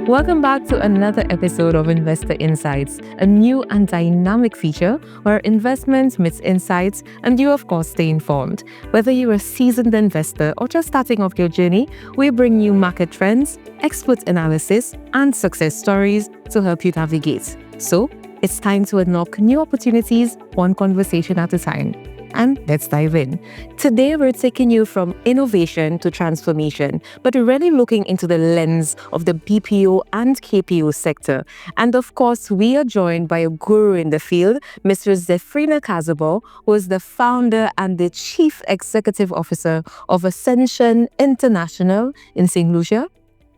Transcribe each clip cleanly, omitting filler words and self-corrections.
Welcome back to another episode of Investor Insights, a new and dynamic feature where investment meets insights and you, of course, stay informed. Whether you're a seasoned investor or just starting off your journey, we bring you market trends, expert analysis, and success stories to help you navigate. So, it's time to unlock new opportunities, one conversation at a time. And let's dive in. Today, we're taking you from innovation to transformation, but we're really looking into the lens of the BPO and KPO sector. And of course, we are joined by a guru in the field, Mr. Zefrina Kazabo, who is the founder and the Chief Executive Officer of Ascension International in St. Lucia.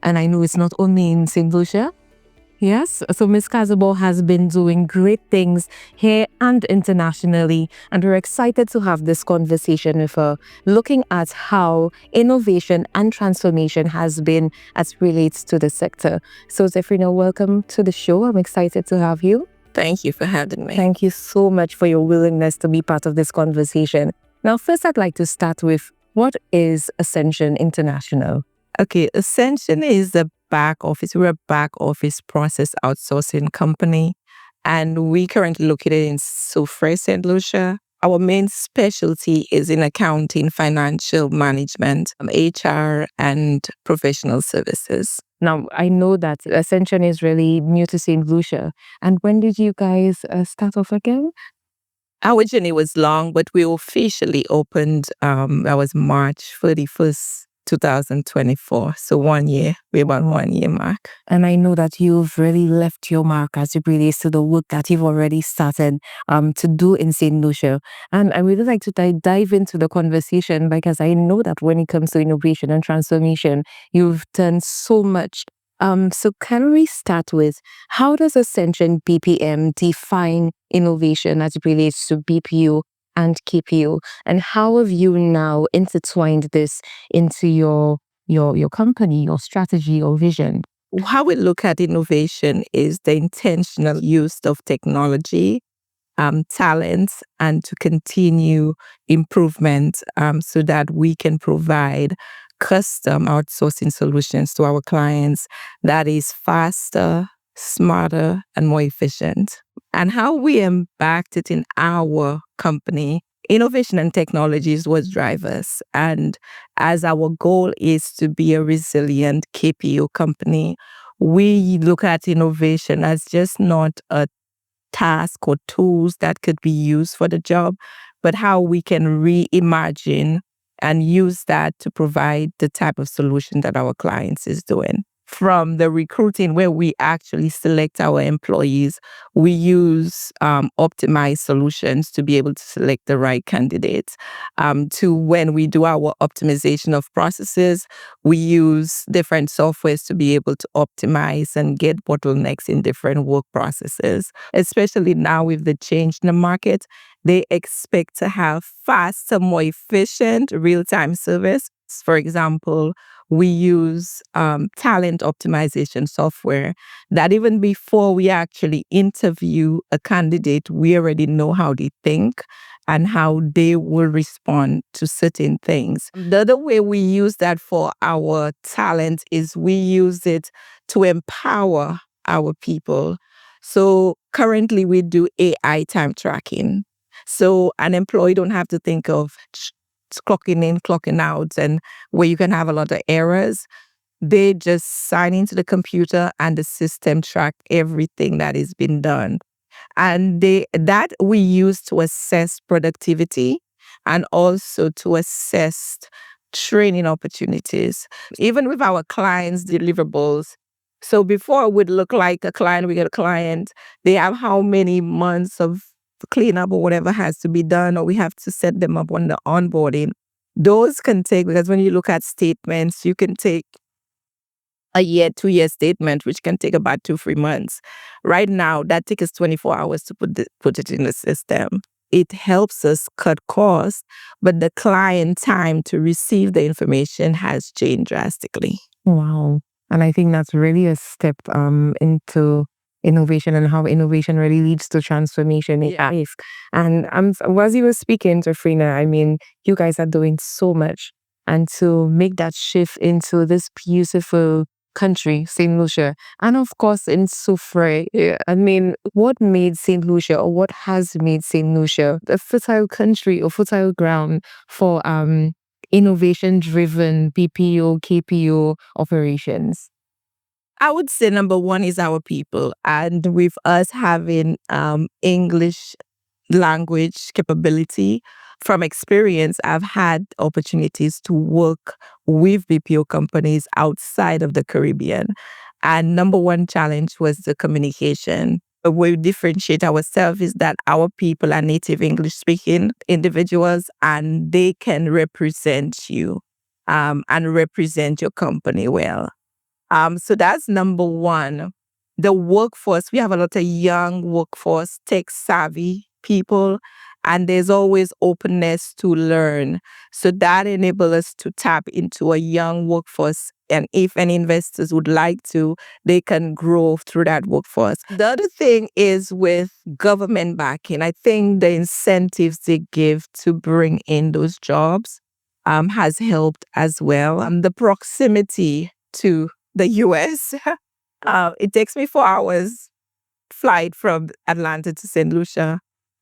And I know it's not only in St. Lucia. Yes, so Ms. Kazabo has been doing great things here and internationally, and we're excited to have this conversation with her, looking at how innovation and transformation has been as relates to the sector. So Zefrina, welcome to the show. I'm excited to have you. Thank you for having me. Thank you so much for your willingness to be part of this conversation. Now, first, I'd like to start with, what is Ascension International? Okay, Ascension is the back office. We're a back office process outsourcing company, and we currently located in Soufrière, St. Lucia. Our main specialty is in accounting, financial management, HR, and professional services. Now, I know that Ascension is really new to St. Lucia. And when did you guys start off again? Our journey was long, but we officially opened, that was March 31st, 2024. So 1 year, we're about 1 year mark. And I know that you've really left your mark as it relates to the work that you've already started to do in St. Lucia. And I really like to dive into the conversation, because I know that when it comes to innovation and transformation, you've done so much. So can we start with, how does Ascension BPM define innovation as it relates to BPO and KPO, and how have you now intertwined this into your company, your strategy, your vision? How we look at innovation is the intentional use of technology, talents, and to continue improvement so that we can provide custom outsourcing solutions to our clients that is faster, smarter, and more efficient. And how we embarked it in our company, innovation and technology is what drives us. And as our goal is to be a resilient KPO company, we look at innovation as just not a task or tools that could be used for the job, but how we can reimagine and use that to provide the type of solution that our clients is doing. From the recruiting, where we actually select our employees, we use optimized solutions to be able to select the right candidates. To when we do our optimization of processes, we use different softwares to be able to optimize and get bottlenecks in different work processes. Especially now with the change in the market, they expect to have faster, more efficient real-time service. For example, we use talent optimization software that even before we actually interview a candidate, we already know how they think and how they will respond to certain things. The other way we use that for our talent is we use it to empower our people. So currently we do AI time tracking. So an employee don't have to think of clocking in, clocking out, and where you can have a lot of errors. They just sign into the computer and the system track everything that is being done. And that we use to assess productivity and also to assess training opportunities, even with our clients' deliverables. So before it would look like we get a client, they have how many months of cleanup or whatever has to be done, or we have to set them up on the onboarding. Those can take, because when you look at statements, you can take a year, 2 year statement, which can take about 2-3 months. Right now, that takes us 24 hours to put it in the system. It helps us cut costs, but the client time to receive the information has changed drastically. Wow. And I think that's really a step into innovation and how innovation really leads to transformation in life. And as you were speaking to Frina, I mean, you guys are doing so much. And to make that shift into this beautiful country, St. Lucia, and of course in Soufre. I mean, what made St. Lucia, or what has made St. Lucia a fertile country or fertile ground for innovation-driven BPO, KPO operations? I would say number one is our people. And with us having English language capability, from experience, I've had opportunities to work with BPO companies outside of the Caribbean. And number one challenge was the communication. The way we differentiate ourselves is that our people are native English speaking individuals and they can represent you and represent your company well. So that's number one. The workforce, we have a lot of young workforce, tech savvy people, and there's always openness to learn. So that enables us to tap into a young workforce. And if any investors would like to, they can grow through that workforce. The other thing is with government backing. I think the incentives they give to bring in those jobs has helped as well. The proximity to the US. It takes me 4 hours flight from Atlanta to St. Lucia.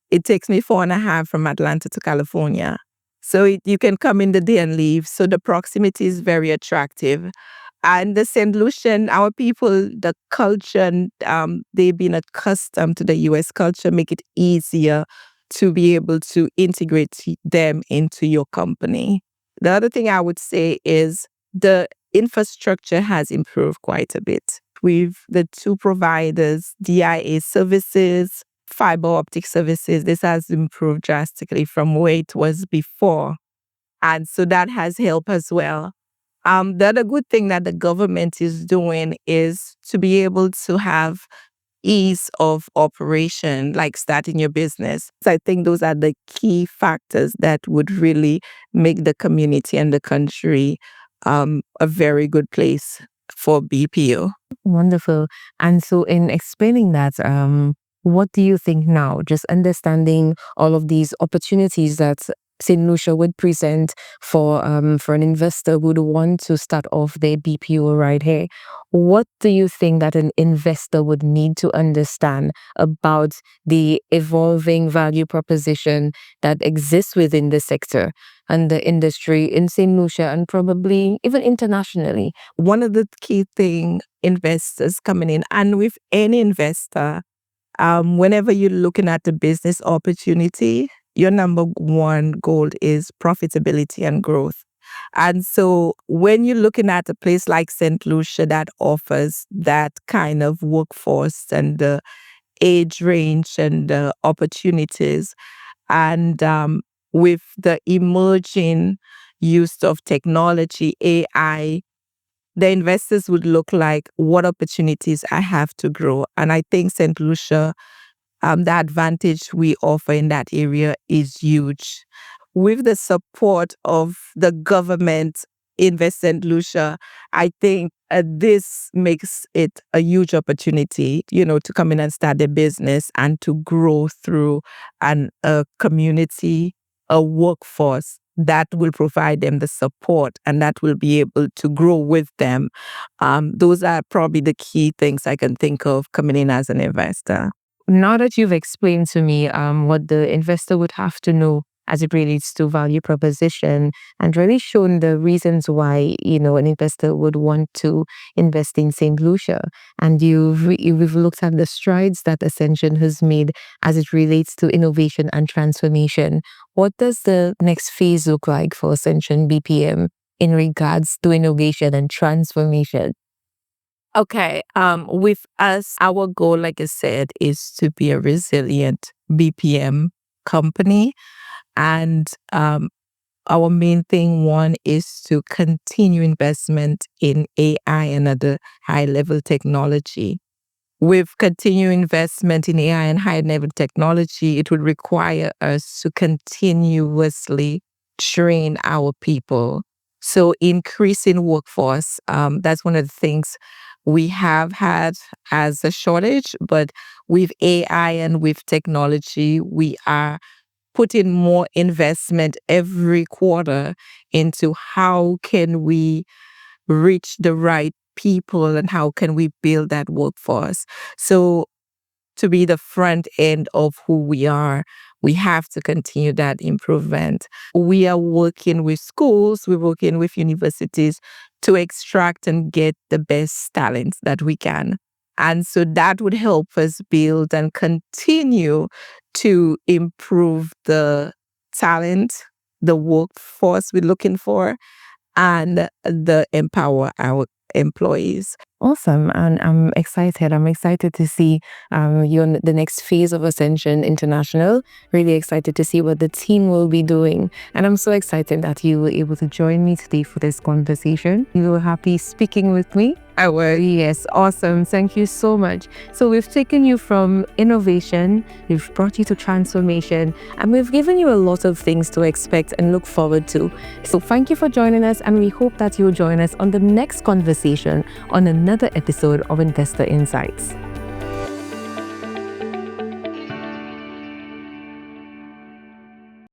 It takes me 4.5 from Atlanta to California. So you can come in the day and leave. So the proximity is very attractive. And the St. Lucian, our people, the culture, and they've been accustomed to the US culture, make it easier to be able to integrate them into your company. The other thing I would say is the infrastructure has improved quite a bit. With the two providers, DIA services, fiber optic services, this has improved drastically from where it was before. And so that has helped as well. The other good thing that the government is doing is to be able to have ease of operation, like starting your business. So I think those are the key factors that would really make the community and the country a very good place for BPO. Wonderful. And so, in explaining that, what do you think now? Just understanding all of these opportunities that St. Lucia would present for an investor who would want to start off their BPO right here. What do you think that an investor would need to understand about the evolving value proposition that exists within the sector and the industry in St. Lucia and probably even internationally? One of the key thing investors coming in, and with any investor, whenever you're looking at a business opportunity, your number one goal is profitability and growth. And so when you're looking at a place like St. Lucia that offers that kind of workforce and the age range and the opportunities, and with the emerging use of technology, AI, the investors would look like what opportunities I have to grow. And I think St. Lucia, the advantage we offer in that area is huge. With the support of the government in West St. Lucia, I think this makes it a huge opportunity, to come in and start a business and to grow through a community, a workforce that will provide them the support and that will be able to grow with them. Those are probably the key things I can think of coming in as an investor. Now that you've explained to me what the investor would have to know as it relates to value proposition and really shown the reasons why, an investor would want to invest in St. Lucia. And we've looked at the strides that Ascension has made as it relates to innovation and transformation. What does the next phase look like for Ascension BPM in regards to innovation and transformation? Okay. With us, our goal, like I said, is to be a resilient BPM company. And our main thing, one, is to continue investment in AI and other high-level technology. With continued investment in AI and high-level technology, it would require us to continuously train our people. So increasing workforce, that's one of the things we have had as a shortage, but with AI and with technology, we are putting more investment every quarter into how can we reach the right people and how can we build that workforce. So to be the front end of who we are, we have to continue that improvement. We are working with schools, we're working with universities to extract and get the best talents that we can. And so that would help us build and continue to improve the talent, the workforce we're looking for, and the empower our employees. Awesome. And I'm excited. I'm excited to see you on the next phase of Ascension International. Really excited to see what the team will be doing. And I'm so excited that you were able to join me today for this conversation. You were happy speaking with me. I will. Yes, awesome. Thank you so much. So we've taken you from innovation, we've brought you to transformation, and we've given you a lot of things to expect and look forward to. So thank you for joining us, and we hope that you'll join us on the next conversation on another episode of Investor Insights.